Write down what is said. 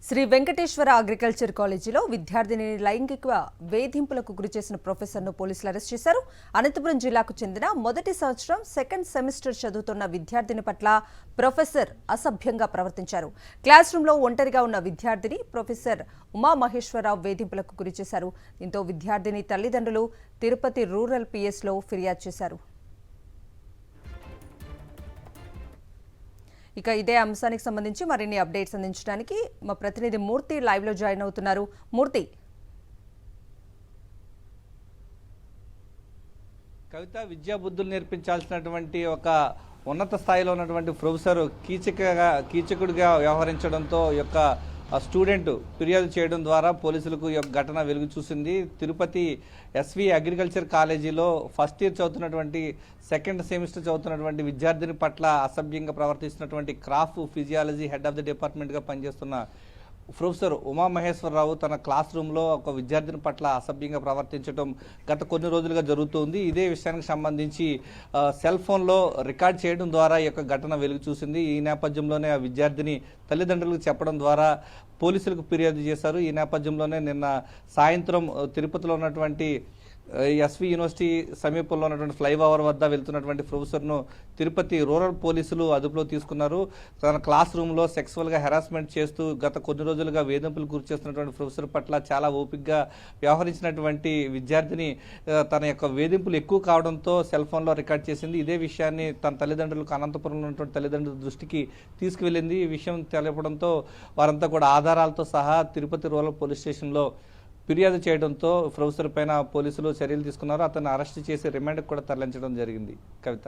Shri Venkateswara agriculture కాలేజీలో విద్యార్థిని లైంగిక వేధింపులకు గురిచేసిన ప్రొఫెసర్ను పోలీసులు అరెస్ట్ చేశారు. అనంతపురం జిల్లాకు చెందిన మొదటి సంవత్సరం సెకండ్ సెమిస్టర్ చదువుతున్న విద్యార్థిని పట్ల ప్రొఫెసర్ అసభ్యంగా ప్రవర్తించారు. క్లాస్ రూమ్లో ఒంటరిగా ఉన్న విద్యార్థిని ప్రొఫెసర్ ఉమామహేశ్వరరావు వేధింపులకు గురిచేశారు. దీంతో విద్యార్థిని తల్లిదండ్రులు తిరుపతి రూరల్ పిఎస్లో ఫిర్యాదు చేశారు. ఇక ఇదే అంశానికి సంబంధించి మరిన్ని అప్డేట్స్ అందించడానికి మా ప్రతినిధి మూర్తి లైవ్ లో జాయిన్ అవుతున్నారు. మూర్తి, కవిత విద్యా బుద్ధులు నేర్పించాల్సినటువంటి ఒక ఉన్నత స్థాయిలో ఉన్నటువంటి ప్రొఫెసర్ కీచకుడిగా వ్యవహరించడంతో యొక్క స్టూడెంట్ ఫిర్యాదు చేయడం ద్వారా పోలీసులకు ఈ ఘటన వెలుగు చూసింది. తిరుపతి ఎస్వి అగ్రికల్చర్ కాలేజీలో ఫస్ట్ ఇయర్ చదువుతున్నటువంటి సెకండ్ సెమిస్టర్ చదువుతున్నటువంటి విద్యార్థిని పట్ల అసభ్యంగా ప్రవర్తిస్తున్నటువంటి crop physiology head of the డిపార్ట్మెంట్గా పనిచేస్తున్న ప్రొఫెసర్ ఉమామహేశ్వరరావు తన క్లాస్ రూమ్లో ఒక విద్యార్థిని పట్ల అసభ్యంగా ప్రవర్తించడం గత కొన్ని రోజులుగా జరుగుతుంది. ఇదే విషయానికి సంబంధించి సెల్ ఫోన్లో రికార్డ్ చేయడం ద్వారా ఈ యొక్క ఘటన వెలుగు చూసింది. ఈ నేపథ్యంలోనే ఆ విద్యార్థిని తల్లిదండ్రులకు చెప్పడం ద్వారా పోలీసులకు ఫిర్యాదు చేశారు. ఈ నేపథ్యంలోనే నిన్న సాయంత్రం తిరుపతిలో ఉన్నటువంటి ఎస్వి యూనివర్సిటీ సమీపంలో ఉన్నటువంటి ఫ్లైఓవర్ వద్ద వెళ్తున్నటువంటి ప్రొఫెసర్ను తిరుపతి రూరల్ పోలీసులు అదుపులో తీసుకున్నారు. తన క్లాస్ రూమ్లో సెక్సువల్గా హెరాస్మెంట్ చేస్తూ గత కొన్ని రోజులుగా వేధింపులు గురి చేస్తున్నటువంటి ప్రొఫెసర్ పట్ల చాలా ఓపికగా వ్యవహరించినటువంటి విద్యార్థిని తన యొక్క వేధింపులు ఎక్కువ కావడంతో సెల్ ఫోన్లో రికార్డ్ చేసింది. ఇదే విషయాన్ని తన తల్లిదండ్రులకు అనంతపురంలో ఉన్నటువంటి తల్లిదండ్రుల దృష్టికి తీసుకువెళ్ళింది. ఈ విషయం తెలపడంతో వారంతా కూడా ఆధారాలతో సహా తిరుపతి రూరల్ పోలీస్ స్టేషన్లో ఫిర్యాదు చేయడంతో ప్రొఫెసర్ పైన పోలీసులు చర్యలు తీసుకున్నారు. అతన్ని అరెస్ట్ చేసి రిమాండ్కి కూడా తరలించడం జరిగింది. కవిత.